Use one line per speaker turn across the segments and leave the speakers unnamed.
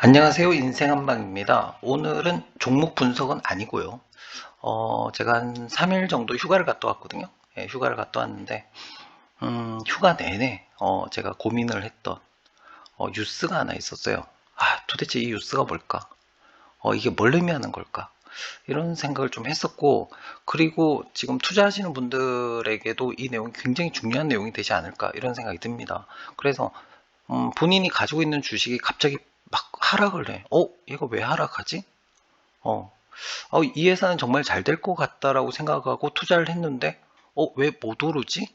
안녕하세요. 인생한방입니다. 오늘은 종목 분석은 아니고요. 제가 한 3일 정도 휴가를 갔다 왔거든요. 예, 휴가를 갔다 왔는데, 휴가 내내, 제가 고민을 했던, 뉴스가 하나 있었어요. 도대체 이 뉴스가 뭘까? 이게 뭘 의미하는 걸까? 이런 생각을 좀 했었고, 그리고 지금 투자하시는 분들에게도 이 내용이 굉장히 중요한 내용이 되지 않을까? 이런 생각이 듭니다. 그래서 본인이 가지고 있는 주식이 갑자기 막 하락을 해. 얘가 왜 하락하지? 어, 이 회사는 정말 잘 될 것 같다라고 생각하고 투자를 했는데, 왜 못 오르지?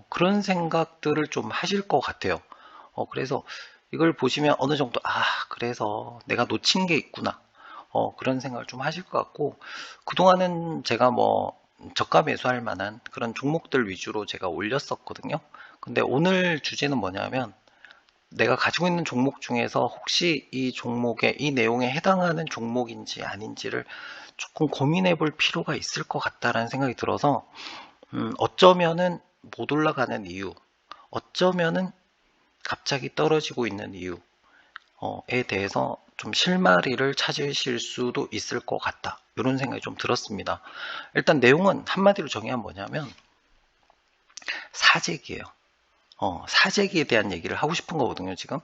그런 생각들을 좀 하실 것 같아요. 그래서 이걸 보시면 어느 정도, 그래서 내가 놓친 게 있구나. 그런 생각을 좀 하실 것 같고, 그동안은 제가 뭐, 저가 매수할 만한 그런 종목들 위주로 제가 올렸었거든요. 근데 오늘 주제는 뭐냐면, 내가 가지고 있는 종목 중에서 혹시 이 종목에, 이 내용에 해당하는 종목인지 아닌지를 조금 고민해 볼 필요가 있을 것 같다라는 생각이 들어서, 어쩌면은 못 올라가는 이유, 어쩌면은 갑자기 떨어지고 있는 이유에 대해서 좀 실마리를 찾으실 수도 있을 것 같다. 이런 생각이 좀 들었습니다. 일단 내용은 한마디로 정의하면 뭐냐면, 사재기예요. 사재기에 대한 얘기를 하고 싶은 거거든요, 지금.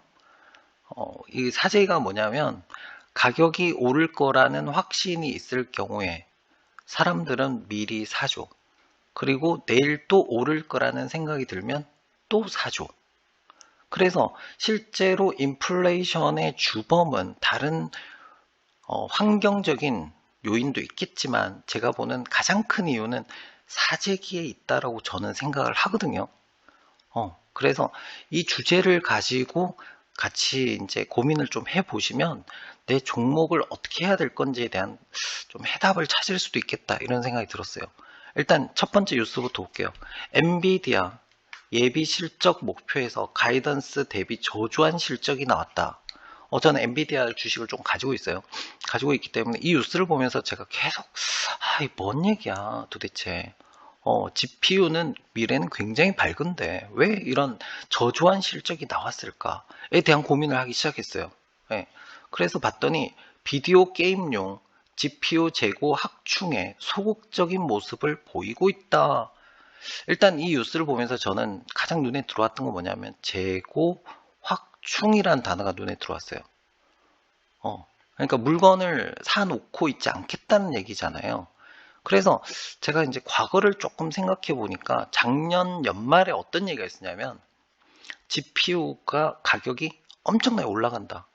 이 사재기가 뭐냐면 가격이 오를 거라는 확신이 있을 경우에 사람들은 미리 사죠. 그리고 내일 또 오를 거라는 생각이 들면 또 사죠. 그래서 실제로 인플레이션의 주범은 다른 환경적인 요인도 있겠지만 제가 보는 가장 큰 이유는 사재기에 있다라고 저는 생각을 하거든요. 그래서 이 주제를 가지고 같이 이제 고민을 좀 해보시면 내 종목을 어떻게 해야 될 건지에 대한 좀 해답을 찾을 수도 있겠다 이런 생각이 들었어요. 일단 첫 번째 뉴스부터 볼게요. 엔비디아 예비 실적 목표에서 가이던스 대비 저조한 실적이 나왔다. 저는 엔비디아 주식을 좀 가지고 있어요. 가지고 있기 때문에 이 뉴스를 보면서 제가 계속 이 뭔 얘기야 도대체. GPU는 미래는 굉장히 밝은데 왜 이런 저조한 실적이 나왔을까에 대한 고민을 하기 시작했어요. 예. 그래서 봤더니 비디오 게임용 GPU 재고 확충에 소극적인 모습을 보이고 있다. 일단 이 뉴스를 보면서 저는 가장 눈에 들어왔던 건 뭐냐면 재고 확충이라는 단어가 눈에 들어왔어요. 그러니까 물건을 사놓고 있지 않겠다는 얘기잖아요. 그래서 제가 이제 과거를 조금 생각해 보니까 작년 연말에 어떤 얘기가 있었냐면 GPU가 가격이 엄청나게 올라간다.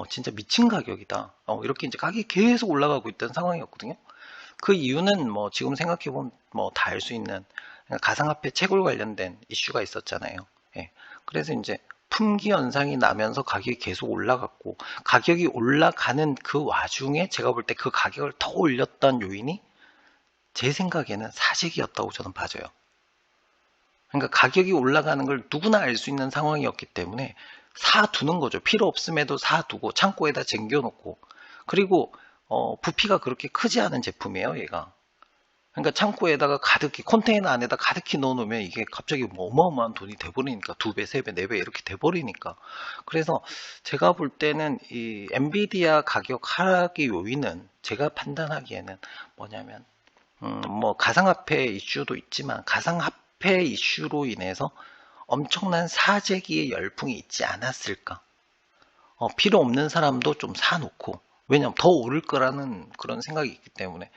진짜 미친 가격이다. 이렇게 이제 가격이 계속 올라가고 있던 상황이었거든요. 그 이유는 뭐 지금 생각해 보면 뭐 다 알 수 있는 가상화폐 채굴 관련된 이슈가 있었잖아요. 예. 그래서 이제 품귀 현상이 나면서 가격이 계속 올라갔고 가격이 올라가는 그 와중에 제가 볼 때 그 가격을 더 올렸던 요인이 제 생각에는 사재기였다고 저는 봐져요. 그러니까 가격이 올라가는 걸 누구나 알 수 있는 상황이었기 때문에 사두는 거죠. 필요 없음에도 사두고 창고에다 쟁겨놓고 그리고 부피가 그렇게 크지 않은 제품이에요, 얘가. 그러니까 창고에다가 가득히 컨테이너 안에다 가득히 넣어놓으면 이게 갑자기 뭐 어마어마한 돈이 돼버리니까 두 배, 세 배, 네 배 이렇게 돼버리니까. 그래서 제가 볼 때는 이 엔비디아 가격 하락의 요인은 제가 판단하기에는 뭐냐면 뭐 가상화폐 이슈도 있지만 가상화폐 이슈로 인해서 엄청난 사재기의 열풍이 있지 않았을까? 필요 없는 사람도 좀 사놓고 왜냐면 더 오를 거라는 그런 생각이 있기 때문에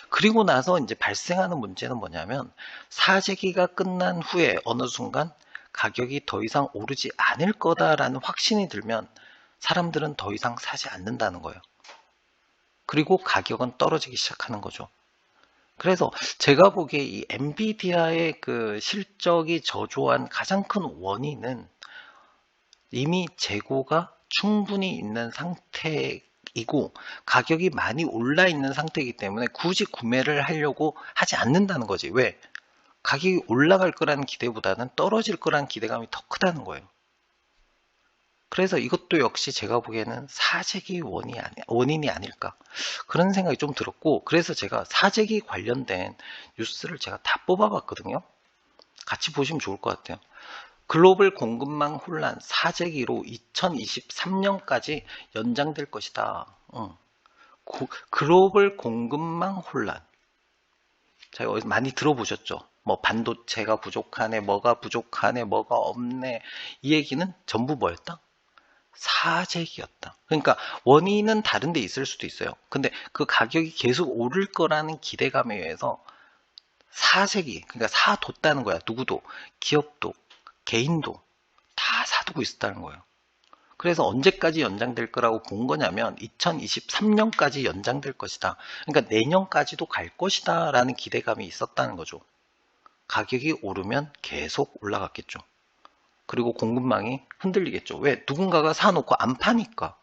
그리고 나서 이제 발생하는 문제는 뭐냐면 사재기가 끝난 후에 어느 순간 가격이 더 이상 오르지 않을 거다라는 확신이 들면 사람들은 더 이상 사지 않는다는 거예요. 그리고 가격은 떨어지기 시작하는 거죠. 그래서 제가 보기에 이 엔비디아의 그 실적이 저조한 가장 큰 원인은 이미 재고가 충분히 있는 상태이고 가격이 많이 올라 있는 상태이기 때문에 굳이 구매를 하려고 하지 않는다는 거지. 왜? 가격이 올라갈 거라는 기대보다는 떨어질 거라는 기대감이 더 크다는 거예요. 그래서 이것도 역시 제가 보기에는 사재기 원인이 아닐까 그런 생각이 좀 들었고 그래서 제가 사재기 관련된 뉴스를 제가 다 뽑아봤거든요. 같이 보시면 좋을 것 같아요. 글로벌 공급망 혼란 사재기로 2023년까지 연장될 것이다. 글로벌 공급망 혼란. 자, 여기서 많이 들어보셨죠? 뭐 반도체가 부족하네, 뭐가 부족하네, 뭐가 없네. 이 얘기는 전부 뭐였다? 사재기였다. 그러니까 원인은 다른 데 있을 수도 있어요. 근데 그 가격이 계속 오를 거라는 기대감에 의해서 사재기, 그러니까 사뒀다는 거야. 누구도, 기업도, 개인도 다 사두고 있었다는 거예요. 그래서 언제까지 연장될 거라고 본 거냐면 2023년까지 연장될 것이다. 그러니까 내년까지도 갈 것이다 라는 기대감이 있었다는 거죠. 가격이 오르면 계속 올라갔겠죠. 그리고 공급망이 흔들리겠죠. 왜? 누군가가 사놓고 안 파니까.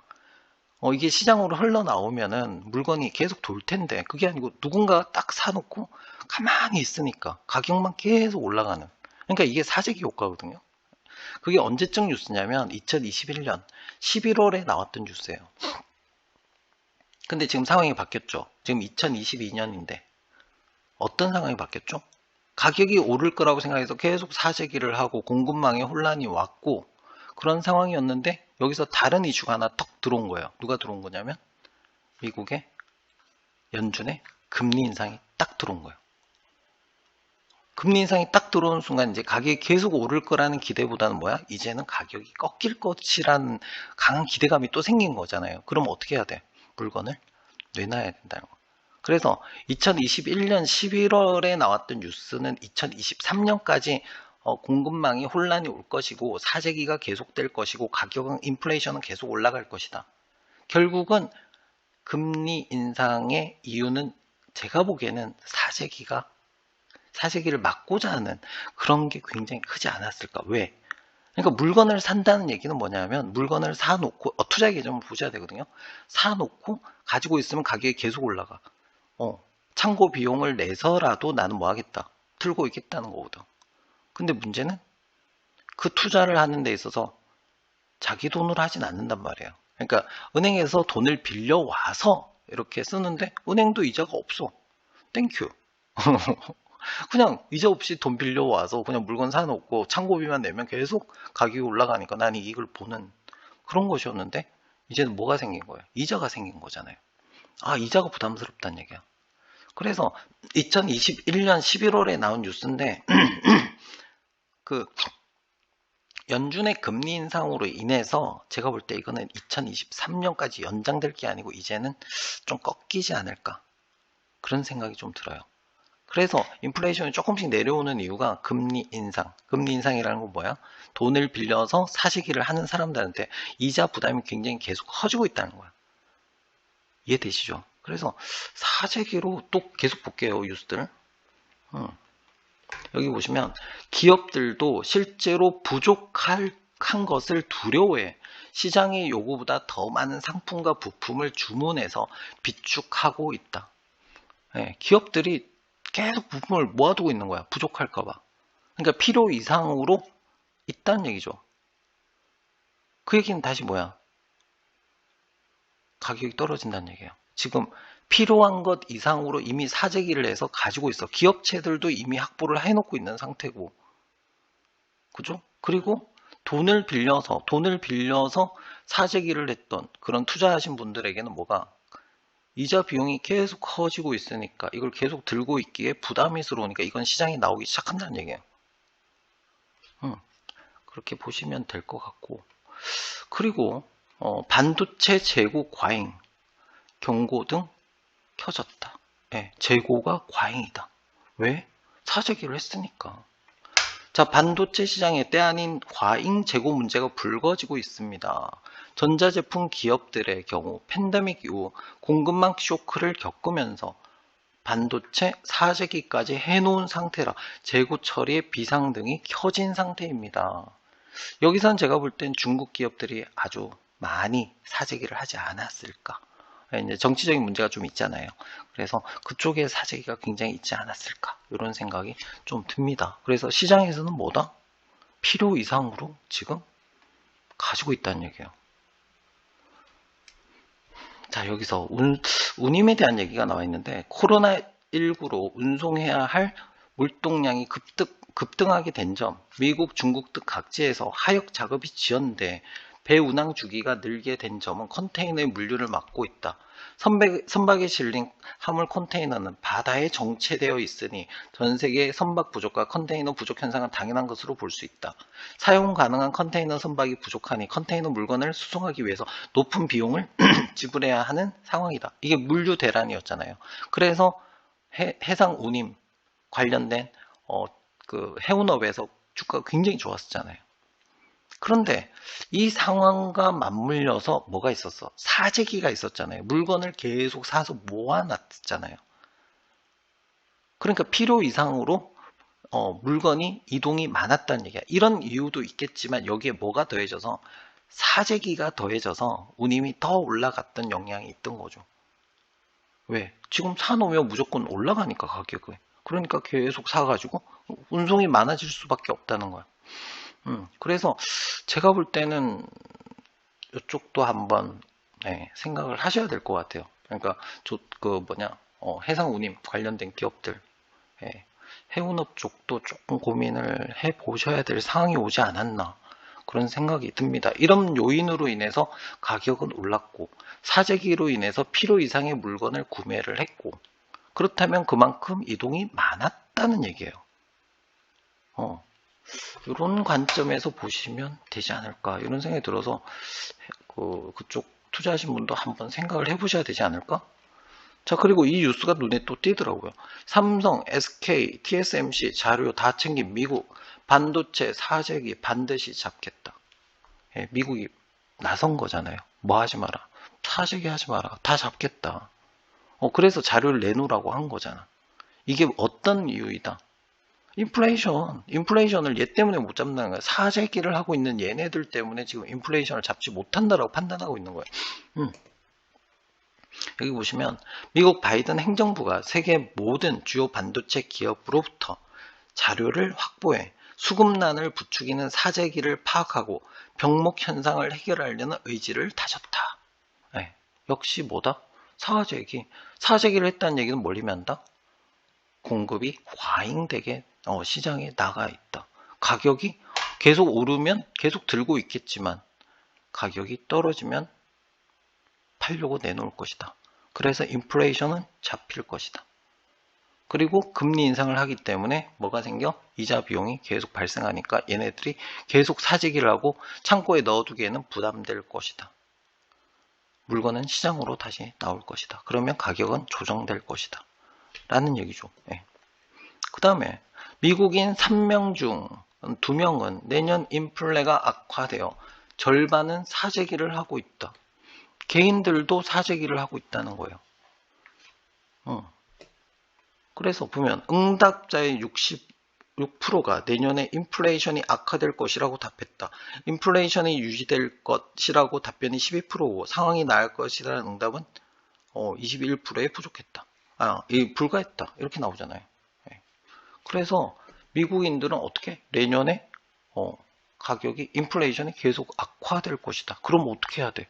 이게 시장으로 흘러나오면은 물건이 계속 돌 텐데 그게 아니고 누군가가 딱 사놓고 가만히 있으니까 가격만 계속 올라가는. 그러니까 이게 사재기 효과거든요. 그게 언제적 뉴스냐면 2021년 11월에 나왔던 뉴스예요. 근데 지금 상황이 바뀌었죠. 지금 2022년인데 어떤 상황이 바뀌었죠? 가격이 오를 거라고 생각해서 계속 사재기를 하고 공급망에 혼란이 왔고 그런 상황이었는데 여기서 다른 이슈가 하나 턱 들어온 거예요. 누가 들어온 거냐면 미국의 연준의 금리 인상이 딱 들어온 거예요. 금리 인상이 딱 들어온 순간 이제 가격이 계속 오를 거라는 기대보다는 뭐야? 이제는 가격이 꺾일 것이라는 강한 기대감이 또 생긴 거잖아요. 그럼 어떻게 해야 돼? 물건을 내놔야 된다는 거. 그래서 2021년 11월에 나왔던 뉴스는 2023년까지 공급망이 혼란이 올 것이고 사재기가 계속될 것이고 가격은 인플레이션은 계속 올라갈 것이다. 결국은 금리 인상의 이유는 제가 보기에는 사재기를 막고자 하는 그런 게 굉장히 크지 않았을까. 왜? 그러니까 물건을 산다는 얘기는 뭐냐면 물건을 사놓고 투자 계정을 보셔야 되거든요. 사놓고 가지고 있으면 가격이 계속 올라가. 창고 비용을 내서라도 나는 뭐 하겠다. 들고 있겠다는 거거든. 근데 문제는 그 투자를 하는 데 있어서 자기 돈으로 하진 않는단 말이에요. 그러니까 은행에서 돈을 빌려와서 이렇게 쓰는데 은행도 이자가 없어. 땡큐. 그냥 이자 없이 돈 빌려와서 그냥 물건 사놓고 창고비만 내면 계속 가격이 올라가니까 난 이익을 보는 그런 것이었는데 이제는 뭐가 생긴 거예요? 이자가 생긴 거잖아요. 아, 이자가 부담스럽다는 얘기야. 그래서 2021년 11월에 나온 뉴스인데 그 연준의 금리 인상으로 인해서 제가 볼 때 이거는 2023년까지 연장될 게 아니고 이제는 좀 꺾이지 않을까 그런 생각이 좀 들어요. 그래서 인플레이션이 조금씩 내려오는 이유가 금리 인상. 금리 인상이라는 건 뭐야? 돈을 빌려서 사시기를 하는 사람들한테 이자 부담이 굉장히 계속 커지고 있다는 거야. 이해되시죠? 그래서 사재기로 또 계속 볼게요, 뉴스들. 여기 보시면 기업들도 실제로 부족한 것을 두려워해 시장의 요구보다 더 많은 상품과 부품을 주문해서 비축하고 있다. 기업들이 계속 부품을 모아두고 있는 거야. 부족할까봐. 그러니까 필요 이상으로 있다는 얘기죠. 그 얘기는 다시 뭐야? 가격이 떨어진다는 얘기예요. 지금 필요한 것 이상으로 이미 사재기를 해서 가지고 있어. 기업체들도 이미 확보를 해놓고 있는 상태고. 그죠? 그리고 돈을 빌려서 사재기를 했던 그런 투자하신 분들에게는 뭐가? 이자 비용이 계속 커지고 있으니까 이걸 계속 들고 있기에 부담스러우니까 이건 시장에 나오기 시작한다는 얘기예요. 그렇게 보시면 될 것 같고 그리고 반도체 재고 과잉 경고 등 켜졌다. 재고가 과잉이다. 왜? 사재기를 했으니까. 자, 반도체 시장의 때 아닌 과잉 재고 문제가 불거지고 있습니다. 전자제품 기업들의 경우 팬데믹 이후 공급망 쇼크를 겪으면서 반도체 사재기까지 해놓은 상태라 재고 처리의 비상등이 켜진 상태입니다. 여기선 제가 볼 땐 중국 기업들이 아주 많이 사재기를 하지 않았을까. 이제 정치적인 문제가 좀 있잖아요. 그래서 그쪽에 사재기가 굉장히 있지 않았을까 이런 생각이 좀 듭니다. 그래서 시장에서는 뭐다? 필요 이상으로 지금 가지고 있다는 얘기예요. 자, 여기서 운임에 대한 얘기가 나와 있는데 코로나19로 운송해야 할 물동량이 급등 급등하게 된 점, 미국, 중국 등 각지에서 하역 작업이 지연돼 배 운항 주기가 늘게 된 점은 컨테이너의 물류를 막고 있다. 선박에 실린 화물 컨테이너는 바다에 정체되어 있으니 전 세계 선박 부족과 컨테이너 부족 현상은 당연한 것으로 볼 수 있다. 사용 가능한 컨테이너 선박이 부족하니 컨테이너 물건을 수송하기 위해서 높은 비용을 지불해야 하는 상황이다. 이게 물류 대란이었잖아요. 그래서 해상 운임 관련된 그 해운업에서 주가가 굉장히 좋았었잖아요. 그런데 이 상황과 맞물려서 뭐가 있었어? 사재기가 있었잖아요. 물건을 계속 사서 모아놨잖아요. 그러니까 필요 이상으로 물건이 이동이 많았다는 얘기야. 이런 이유도 있겠지만 여기에 뭐가 더해져서 사재기가 더해져서 운임이 더 올라갔던 영향이 있던 거죠. 왜? 지금 사놓으면 무조건 올라가니까 가격이. 그러니까 계속 사가지고 운송이 많아질 수밖에 없다는 거야. 그래서 제가 볼 때는 이쪽도 한번 생각을 하셔야 될 것 같아요. 그러니까 해상 운임 관련된 기업들, 해운업 쪽도 조금 고민을 해 보셔야 될 상황이 오지 않았나 그런 생각이 듭니다. 이런 요인으로 인해서 가격은 올랐고 사재기로 인해서 필요 이상의 물건을 구매를 했고 그렇다면 그만큼 이동이 많았다는 얘기예요. 이런 관점에서 보시면 되지 않을까 이런 생각이 들어서 그쪽 투자하신 분도 한번 생각을 해보셔야 되지 않을까? 자, 그리고 이 뉴스가 눈에 또 띄더라고요. 삼성, SK, TSMC 자료 다 챙긴 미국 반도체 사재기 반드시 잡겠다. 미국이 나선 거잖아요. 뭐 하지 마라. 사재기 하지 마라. 다 잡겠다. 그래서 자료를 내놓으라고 한 거잖아. 이게 어떤 이유이다? 인플레이션을 얘 때문에 못 잡는다는 거야. 사재기를 하고 있는 얘네들 때문에 지금 인플레이션을 잡지 못한다라고 판단하고 있는 거예요. 여기 보시면 미국 바이든 행정부가 세계 모든 주요 반도체 기업으로부터 자료를 확보해 수급난을 부추기는 사재기를 파악하고 병목 현상을 해결하려는 의지를 다졌다. 역시 뭐다? 사재기를 했다는 얘기는 뭘 의미한다? 공급이 과잉되게 시장에 나가 있다. 가격이 계속 오르면 계속 들고 있겠지만 가격이 떨어지면 팔려고 내놓을 것이다. 그래서 인플레이션은 잡힐 것이다. 그리고 금리 인상을 하기 때문에 뭐가 생겨? 이자 비용이 계속 발생하니까 얘네들이 계속 사재기를 하고 창고에 넣어두기에는 부담될 것이다. 물건은 시장으로 다시 나올 것이다. 그러면 가격은 조정될 것이다. 라는 얘기죠. 그 다음에 미국인 3명 중 2명은 내년 인플레가 악화되어 절반은 사재기를 하고 있다. 개인들도 사재기를 하고 있다는 거예요. 그래서 보면 응답자의 66%가 내년에 인플레이션이 악화될 것이라고 답했다. 인플레이션이 유지될 것이라고 답변이 12%고 상황이 나을 것이라는 응답은 21%에 부족했다. 불가했다. 이렇게 나오잖아요. 그래서 미국인들은 어떻게? 내년에 가격이 인플레이션이 계속 악화될 것이다. 그럼 어떻게 해야 돼?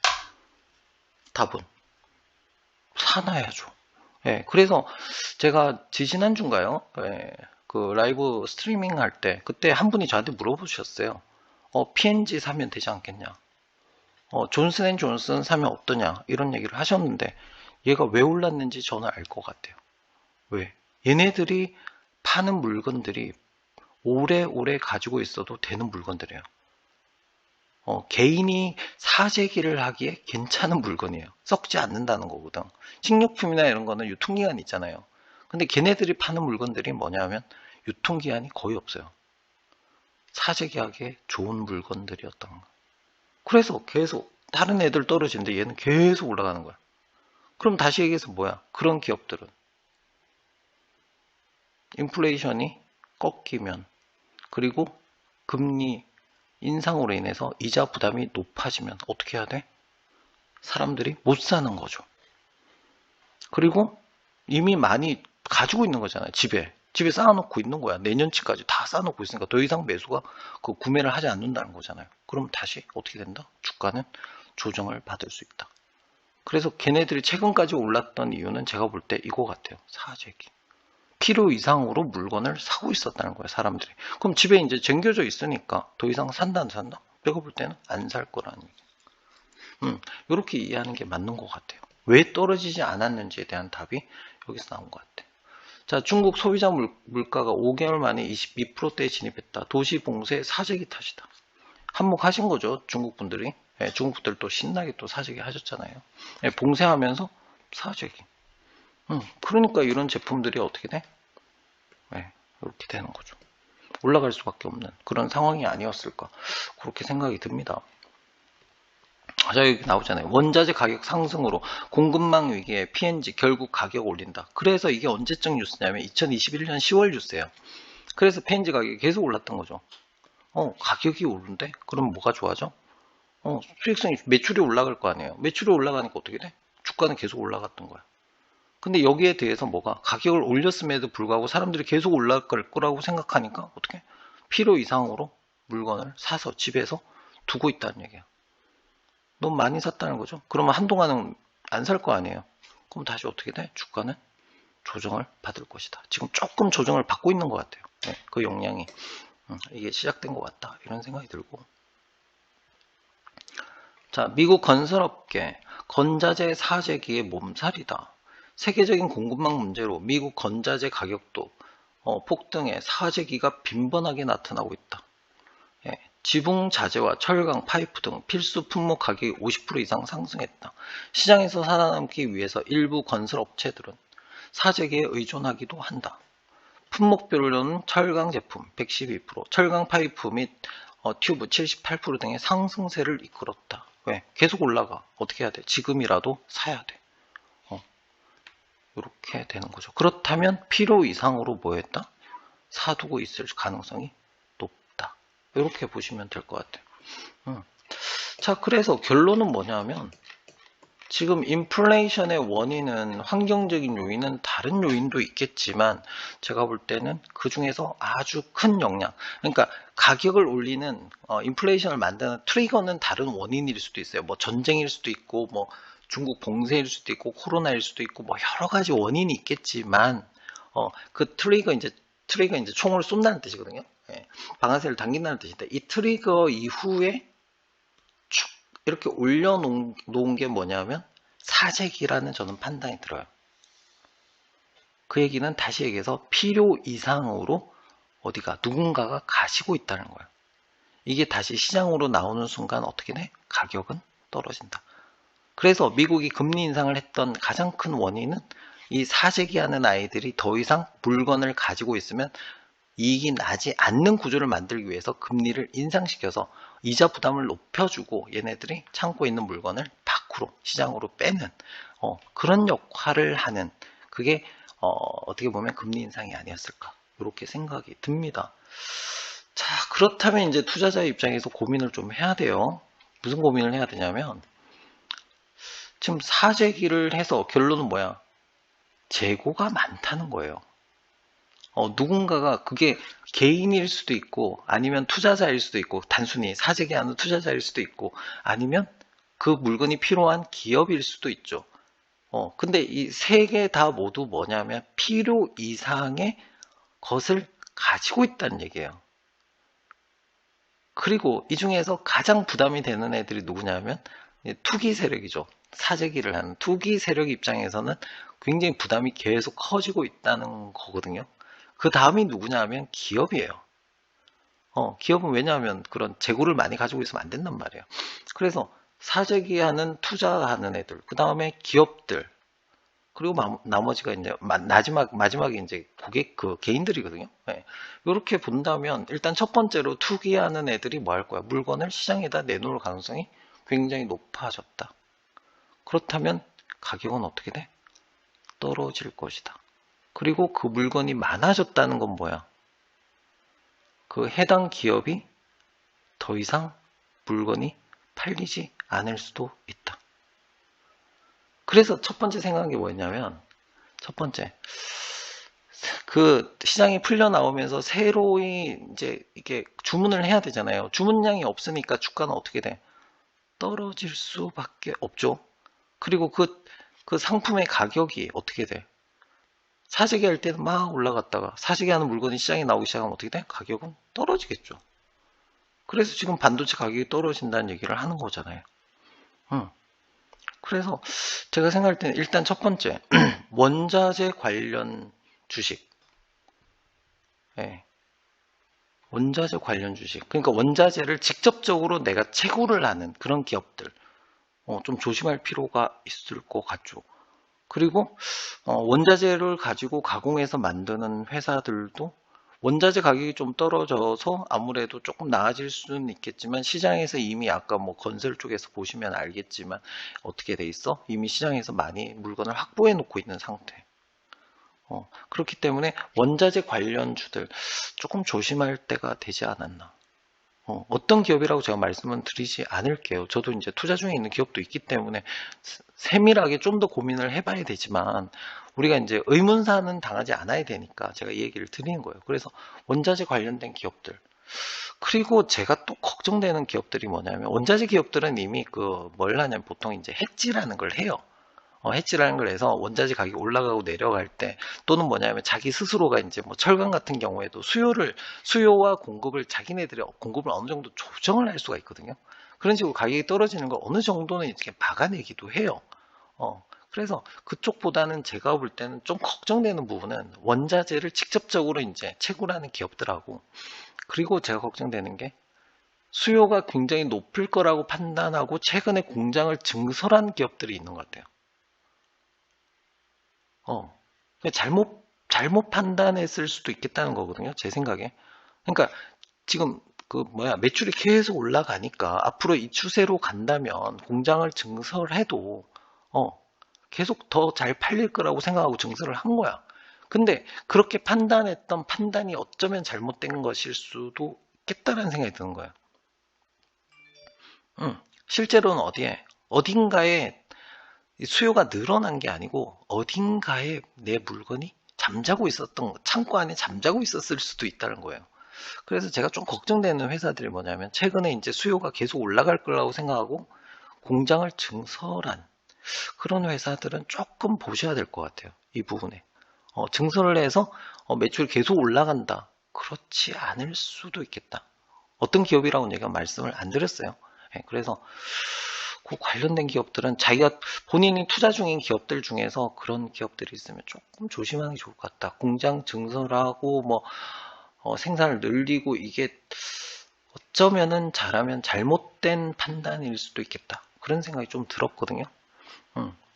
답은 사놔야죠. 그래서 제가 지지난주인가요? 그 라이브 스트리밍 할 때 그때 한 분이 저한테 물어보셨어요. P&G 사면 되지 않겠냐? 존슨앤존슨 사면 어떠냐? 이런 얘기를 하셨는데 얘가 왜 올랐는지 저는 알 것 같아요. 왜? 얘네들이 파는 물건들이 오래오래 가지고 있어도 되는 물건들이에요. 개인이 사재기를 하기에 괜찮은 물건이에요. 썩지 않는다는 거거든. 식료품이나 이런 거는 유통기한이 있잖아요. 근데 걔네들이 파는 물건들이 뭐냐면 유통기한이 거의 없어요. 사재기하기에 좋은 물건들이었던 거. 그래서 계속 다른 애들 떨어지는데 얘는 계속 올라가는 거야. 그럼 다시 얘기해서 뭐야? 그런 기업들은 인플레이션이 꺾이면 그리고 금리 인상으로 인해서 이자 부담이 높아지면 어떻게 해야 돼? 사람들이 못 사는 거죠. 그리고 이미 많이 가지고 있는 거잖아요. 집에 쌓아놓고 있는 거야. 내년치까지 다 쌓아놓고 있으니까 더 이상 매수가 구매를 하지 않는다는 거잖아요. 그럼 다시 어떻게 된다? 주가는 조정을 받을 수 있다. 그래서 걔네들이 최근까지 올랐던 이유는 제가 볼 때 이거 같아요. 사재기. 필요 이상으로 물건을 사고 있었다는 거예요, 사람들이. 그럼 집에 이제 쟁겨져 있으니까 더 이상 산다, 안 산다? 내가 볼 때는 안 살 거라는 얘기. 이렇게 이해하는 게 맞는 것 같아요. 왜 떨어지지 않았는지에 대한 답이 여기서 나온 것 같아요. 자, 중국 소비자 물가가 5개월 만에 22%대에 진입했다. 도시 봉쇄 사재기 탓이다. 한몫하신 거죠, 중국 분들이. 예, 중국 분들 또 신나게 또 사재기 하셨잖아요. 예, 봉쇄하면서 사재기. 그러니까 이런 제품들이 어떻게 돼? 네, 이렇게 되는 거죠. 올라갈 수밖에 없는 그런 상황이 아니었을까, 그렇게 생각이 듭니다. 자, 여기 나오잖아요. 원자재 가격 상승으로 공급망 위기에 P&G 결국 가격 올린다. 그래서 이게 언제적 뉴스냐면 2021년 10월 뉴스예요. 그래서 P&G 가격이 계속 올랐던 거죠. 가격이 오른데? 그럼 뭐가 좋아져? 수익성이, 매출이 올라갈 거 아니에요. 매출이 올라가니까 어떻게 돼? 주가는 계속 올라갔던 거야. 근데 여기에 대해서 뭐가, 가격을 올렸음에도 불구하고 사람들이 계속 올라갈 거라고 생각하니까 어떻게? 필요 이상으로 물건을 사서 집에서 두고 있다는 얘기야. 너무 많이 샀다는 거죠. 그러면 한동안은 안 살 거 아니에요. 그럼 다시 어떻게 돼? 주가는 조정을 받을 것이다. 지금 조금 조정을 받고 있는 것 같아요. 네, 그 영향이 이게 시작된 것 같다, 이런 생각이 들고. 자, 미국 건설업계 건자재 사재기의 몸살이다. 세계적인 공급망 문제로 미국 건자재 가격도 폭등해 사재기가 빈번하게 나타나고 있다. 예, 지붕 자재와 철강, 파이프 등 필수 품목 가격이 50% 이상 상승했다. 시장에서 살아남기 위해서 일부 건설 업체들은 사재기에 의존하기도 한다. 품목별로는 철강 제품 112%, 철강 파이프 및 튜브 78% 등의 상승세를 이끌었다. 왜? 계속 올라가. 어떻게 해야 돼? 지금이라도 사야 돼. 이렇게 되는 거죠. 그렇다면 필요 이상으로 뭐 했다? 사두고 있을 가능성이 높다. 이렇게 보시면 될 것 같아요. 자, 그래서 결론은 뭐냐면, 지금 인플레이션의 원인은, 환경적인 요인은 다른 요인도 있겠지만 제가 볼 때는 그 중에서 아주 큰 영향, 그러니까 가격을 올리는 인플레이션을 만드는 트리거는 다른 원인일 수도 있어요. 뭐 전쟁일 수도 있고, 뭐 중국 봉쇄일 수도 있고, 코로나일 수도 있고, 뭐 여러 가지 원인이 있겠지만 그 트리거 이제 총을 쏜다는 뜻이거든요. 예, 방아쇠를 당긴다는 뜻인데, 이 트리거 이후에 쭉 이렇게 올려놓은 게 뭐냐면 사재기라는 저는 판단이 들어요. 그 얘기는 다시 얘기해서 필요 이상으로 어디가 누군가가 가지고 있다는 거예요. 이게 다시 시장으로 나오는 순간 어떻게 돼? 가격은 떨어진다. 그래서 미국이 금리 인상을 했던 가장 큰 원인은 이 사재기하는 아이들이 더 이상 물건을 가지고 있으면 이익이 나지 않는 구조를 만들기 위해서 금리를 인상시켜서 이자 부담을 높여주고 얘네들이 창고에 있는 물건을 밖으로 시장으로 빼는 그런 역할을 하는, 그게 어떻게 보면 금리 인상이 아니었을까, 이렇게 생각이 듭니다. 자, 그렇다면 이제 투자자의 입장에서 고민을 좀 해야 돼요. 무슨 고민을 해야 되냐면, 지금 사재기를 해서 결론은 뭐야? 재고가 많다는 거예요. 누군가가, 그게 개인일 수도 있고 아니면 투자자일 수도 있고, 단순히 사재기하는 투자자일 수도 있고, 아니면 그 물건이 필요한 기업일 수도 있죠. 근데 이 세 개 다 모두 뭐냐면 필요 이상의 것을 가지고 있다는 얘기예요. 그리고 이 중에서 가장 부담이 되는 애들이 누구냐면 투기 세력이죠. 사재기를 하는 투기 세력 입장에서는 굉장히 부담이 계속 커지고 있다는 거거든요. 그 다음이 누구냐 하면 기업이에요. 기업은 왜냐하면 그런 재고를 많이 가지고 있으면 안 된단 말이에요. 그래서 사재기하는 투자하는 애들, 그 다음에 기업들, 그리고 나머지가 이제 마지막에 이제 고객, 그 개인들이거든요. 네. 이렇게 본다면 일단 첫 번째로 투기하는 애들이 뭐 할 거야? 물건을 시장에다 내놓을 가능성이 굉장히 높아졌다. 그렇다면 가격은 어떻게 돼? 떨어질 것이다. 그리고 그 물건이 많아졌다는 건 뭐야? 그 해당 기업이 더 이상 물건이 팔리지 않을 수도 있다. 그래서 첫 번째 생각한 게 뭐였냐면, 첫 번째, 그 시장이 풀려 나오면서 새로이 이제 이게 주문을 해야 되잖아요. 주문량이 없으니까 주가는 어떻게 돼? 떨어질 수밖에 없죠. 그리고 그 상품의 가격이 어떻게 돼? 사재기 할 때는 막 올라갔다가 사재기 하는 물건이 시장에 나오기 시작하면 어떻게 돼? 가격은 떨어지겠죠. 그래서 지금 반도체 가격이 떨어진다는 얘기를 하는 거잖아요. 응. 그래서 제가 생각할 때는 일단 첫 번째, 원자재 관련 주식. 예. 원자재 관련 주식. 그러니까 원자재를 직접적으로 내가 채굴을 하는 그런 기업들. 좀 조심할 필요가 있을 것 같죠. 그리고 원자재를 가지고 가공해서 만드는 회사들도 원자재 가격이 좀 떨어져서 아무래도 조금 나아질 수는 있겠지만 시장에서 이미 아까 뭐 건설 쪽에서 보시면 알겠지만 어떻게 돼 있어? 이미 시장에서 많이 물건을 확보해 놓고 있는 상태. 그렇기 때문에 원자재 관련주들 조금 조심할 때가 되지 않았나. 어떤 기업이라고 제가 말씀은 드리지 않을게요. 저도 이제 투자 중에 있는 기업도 있기 때문에 세밀하게 좀 더 고민을 해봐야 되지만 우리가 이제 의문사는 당하지 않아야 되니까 제가 이 얘기를 드리는 거예요. 그래서 원자재 관련된 기업들. 그리고 제가 또 걱정되는 기업들이 뭐냐면 원자재 기업들은 이미 뭘 하냐면 보통 이제 해지라는 걸 해요. 해지라는 걸 해서 원자재 가격이 올라가고 내려갈 때 또는 뭐냐면 자기 스스로가 이제 뭐 철강 같은 경우에도 수요와 공급을 자기네들이 공급을 어느 정도 조정을 할 수가 있거든요. 그런 식으로 가격이 떨어지는 걸 어느 정도는 이렇게 막아내기도 해요. 그래서 그쪽보다는 제가 볼 때는 좀 걱정되는 부분은 원자재를 직접적으로 이제 채굴하는 기업들하고 그리고 제가 걱정되는 게 수요가 굉장히 높을 거라고 판단하고 최근에 공장을 증설한 기업들이 있는 것 같아요. 그러니까 잘못 판단했을 수도 있겠다는 거거든요. 제 생각에. 그러니까 지금 매출이 계속 올라가니까 앞으로 이 추세로 간다면 공장을 증설해도, 계속 더 잘 팔릴 거라고 생각하고 증설을 한 거야. 근데 그렇게 판단했던 판단이 어쩌면 잘못된 것일 수도 있겠다라는 생각이 드는 거야. 실제로는 어딘가에 수요가 늘어난 게 아니고 어딘가에 내 물건이 잠자고 있었던 창고 안에 잠자고 있었을 수도 있다는 거예요. 그래서 제가 좀 걱정되는 회사들이 뭐냐면 최근에 이제 수요가 계속 올라갈 거라고 생각하고 공장을 증설한 그런 회사들은 조금 보셔야 될 것 같아요. 이 부분에. 증설을 해서 매출이 계속 올라간다. 그렇지 않을 수도 있겠다. 어떤 기업이라고는 제가 말씀을 안 드렸어요. 그래서 그 관련된 기업들은 자기가 본인이 투자 중인 기업들 중에서 그런 기업들이 있으면 조금 조심하는 게 좋을 것 같다. 공장 증설하고 생산을 늘리고 이게 어쩌면은 잘하면 잘못된 판단일 수도 있겠다. 그런 생각이 좀 들었거든요.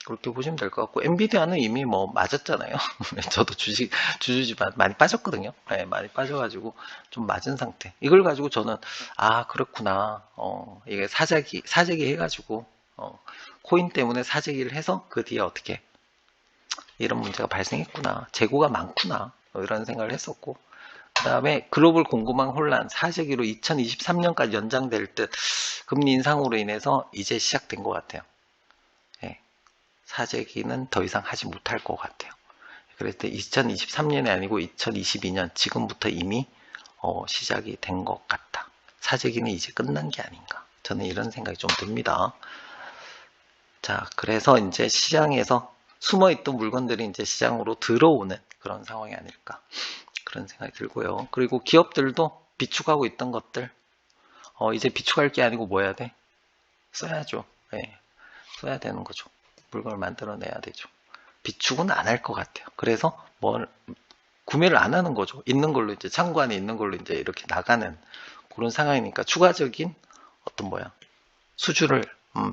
그렇게 보시면 될 것 같고 엔비디아는 이미 맞았잖아요. 저도 주주지만 많이 빠졌거든요. 네, 많이 빠져가지고 좀 맞은 상태. 이걸 가지고 저는 그렇구나. 이게 사재기 해가지고 코인 때문에 사재기를 해서 그 뒤에 어떻게 이런 문제가 발생했구나. 재고가 많구나. 이런 생각을 했었고 그 다음에 글로벌 공급망 혼란 사재기로 2023년까지 연장될 듯 금리 인상으로 인해서 이제 시작된 것 같아요. 사재기는 더 이상 하지 못할 것 같아요. 그래서 2023년이 아니고 2022년 지금부터 이미 시작이 된 것 같다. 사재기는 이제 끝난 게 아닌가. 저는 이런 생각이 좀 듭니다. 자, 그래서 이제 시장에서 숨어있던 물건들이 이제 시장으로 들어오는 그런 상황이 아닐까. 그런 생각이 들고요. 그리고 기업들도 비축하고 있던 것들, 이제 비축할 게 아니고 뭐 해야 돼? 써야죠. 네, 써야 되는 거죠. 물건을 만들어내야 되죠. 비축은 안 할 것 같아요. 그래서 구매를 안 하는 거죠. 있는 걸로 이제 창고 안에 있는 걸로 이제 이렇게 나가는 그런 상황이니까 추가적인 어떤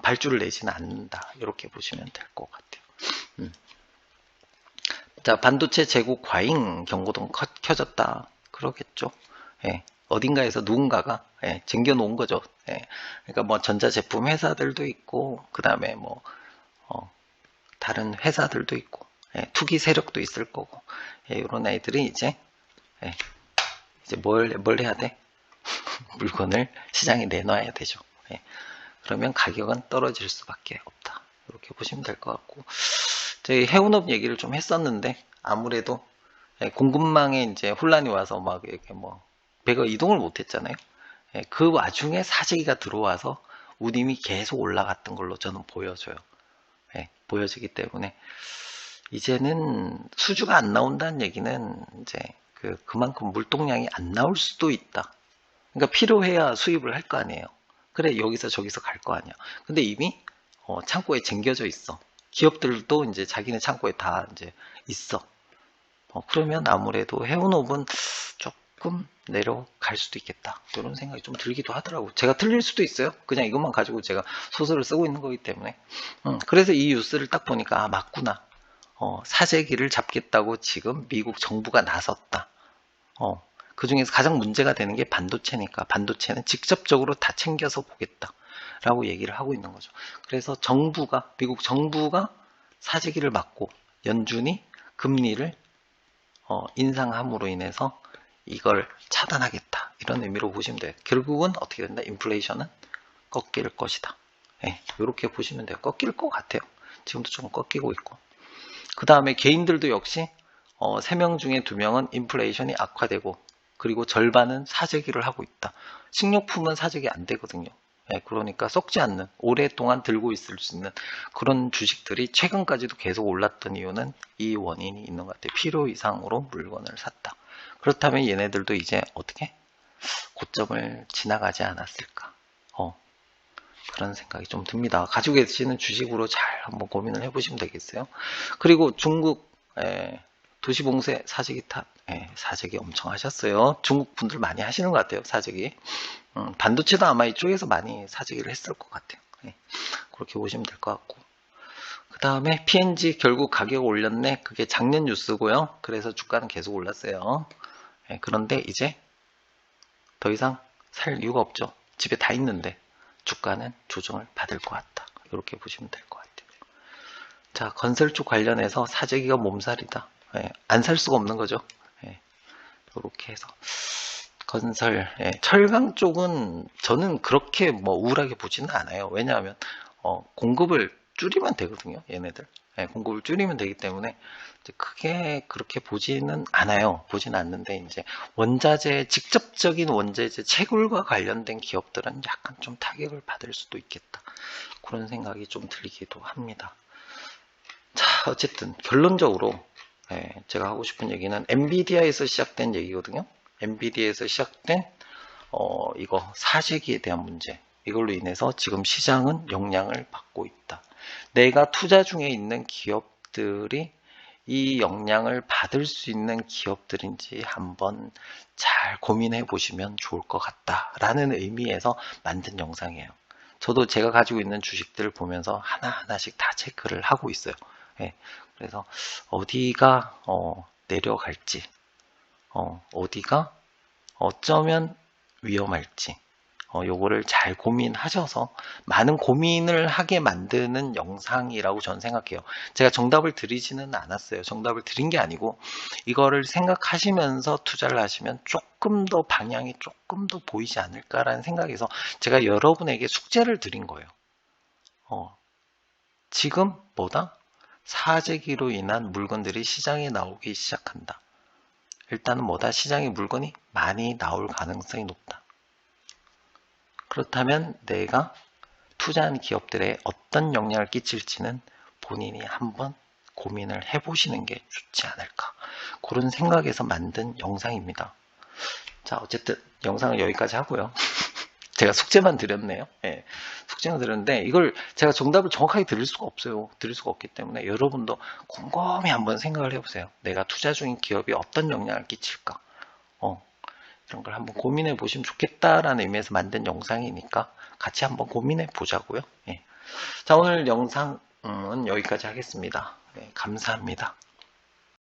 발주를 내지는 않는다. 이렇게 보시면 될 것 같아요. 자, 반도체 재고 과잉 경고등 켜졌다. 그러겠죠. 예, 어딘가에서 누군가가 쟁겨 놓은 거죠. 그러니까 전자제품 회사들도 있고 그 다음에 다른 회사들도 있고 투기 세력도 있을 거고 이런 애들이 이제 뭘 해야 돼? 물건을 시장에 내놔야 되죠. 그러면 가격은 떨어질 수밖에 없다. 이렇게 보시면 될 것 같고 저희 해운업 얘기를 좀 했었는데 아무래도 공급망에 이제 혼란이 와서 이렇게 배가 이동을 못 했잖아요. 그 와중에 사재기가 들어와서 운임이 계속 올라갔던 걸로 저는 보여져요. 보여지기 때문에 이제는 수주가 안 나온다는 얘기는 이제 그만큼 물동량이 안 나올 수도 있다. 그러니까 필요해야 수입을 할 거 아니에요. 그래, 여기서 저기서 갈 거 아니야. 근데 이미 창고에 쟁겨져 있어. 기업들도 이제 자기네 창고에 다 이제 있어. 그러면 아무래도 해운업은 조금 내려갈 수도 있겠다. 이런 생각이 좀 들기도 하더라고. 제가 틀릴 수도 있어요. 그냥 이것만 가지고 제가 소설을 쓰고 있는 거기 때문에. 그래서 이 뉴스를 딱 보니까 아, 맞구나. 사재기를 잡겠다고 지금 미국 정부가 나섰다. 그 중에서 가장 문제가 되는 게 반도체니까 반도체는 직접적으로 다 챙겨서 보겠다라고 얘기를 하고 있는 거죠. 그래서 미국 정부가 사재기를 막고 연준이 금리를 인상함으로 인해서 이걸 차단하겠다. 이런 의미로 보시면 돼요. 결국은 어떻게 된다? 인플레이션은 꺾일 것이다. 네, 이렇게 보시면 돼요. 꺾일 것 같아요. 지금도 조금 꺾이고 있고. 그 다음에 개인들도 역시 3명 중에 2명은 인플레이션이 악화되고 그리고 절반은 사재기를 하고 있다. 식료품은 사재기 안 되거든요. 네, 그러니까 썩지 않는 오랫동안 들고 있을 수 있는 그런 주식들이 최근까지도 계속 올랐던 이유는 이 원인이 있는 것 같아요. 필요 이상으로 물건을 샀다. 그렇다면 얘네들도 이제 어떻게 고점을 지나가지 않았을까? 그런 생각이 좀 듭니다. 가지고 계시는 주식으로 잘 한번 고민을 해보시면 되겠어요. 그리고 중국 도시봉쇄 사재기 탓, 사재기 엄청 하셨어요. 중국 분들 많이 하시는 것 같아요. 사재기. 반도체도 아마 이쪽에서 많이 사재기를 했을 것 같아요. 그렇게 보시면 될 것 같고. 그 다음에 P&G 결국 가격 올렸네. 그게 작년 뉴스고요. 그래서 주가는 계속 올랐어요. 그런데 이제 더 이상 살 이유가 없죠. 집에 다 있는데 주가는 조정을 받을 것 같다. 이렇게 보시면 될 것 같아요. 자, 건설 쪽 관련해서 사재기가 몸살이다. 안 살 수가 없는 거죠. 이렇게 해서 건설, 철강 쪽은 저는 그렇게 뭐 우울하게 보지는 않아요. 왜냐하면 공급을 줄이면 되거든요. 얘네들. 공급을 줄이면 되기 때문에 크게 그렇게 보지는 않아요. 보지는 않는데 이제 직접적인 원자재 채굴과 관련된 기업들은 약간 좀 타격을 받을 수도 있겠다. 그런 생각이 좀 들기도 합니다. 자, 어쨌든 결론적으로 제가 하고 싶은 얘기는 엔비디아에서 시작된 얘기거든요. 엔비디아에서 시작된 이거 사재기에 대한 문제. 이걸로 인해서 지금 시장은 영향을 받고 있다. 내가 투자 중에 있는 기업들이 이 영향을 받을 수 있는 기업들인지 한번 잘 고민해 보시면 좋을 것 같다라는 의미에서 만든 영상이에요. 저도 제가 가지고 있는 주식들을 보면서 하나하나씩 다 체크를 하고 있어요. 그래서 어디가 내려갈지, 어디가 어쩌면 위험할지 요거를 잘 고민하셔서 많은 고민을 하게 만드는 영상이라고 저는 생각해요. 제가 정답을 드리지는 않았어요. 정답을 드린 게 아니고 이거를 생각하시면서 투자를 하시면 조금 더 방향이 조금 더 보이지 않을까라는 생각에서 제가 여러분에게 숙제를 드린 거예요. 지금 사재기로 인한 물건들이 시장에 나오기 시작한다. 일단은 시장에 물건이 많이 나올 가능성이 높다. 그렇다면 내가 투자한 기업들에 어떤 영향을 끼칠지는 본인이 한번 고민을 해보시는 게 좋지 않을까. 그런 생각에서 만든 영상입니다. 자, 어쨌든 영상을 여기까지 하고요. 제가 숙제만 드렸네요. 숙제만 드렸는데 이걸 제가 정답을 정확하게 드릴 수가 없어요. 드릴 수가 없기 때문에 여러분도 곰곰이 한번 생각을 해보세요. 내가 투자 중인 기업이 어떤 영향을 끼칠까. 이런 걸 한번 고민해 보시면 좋겠다라는 의미에서 만든 영상이니까 같이 한번 고민해 보자고요. 자, 오늘 영상은 여기까지 하겠습니다. 감사합니다.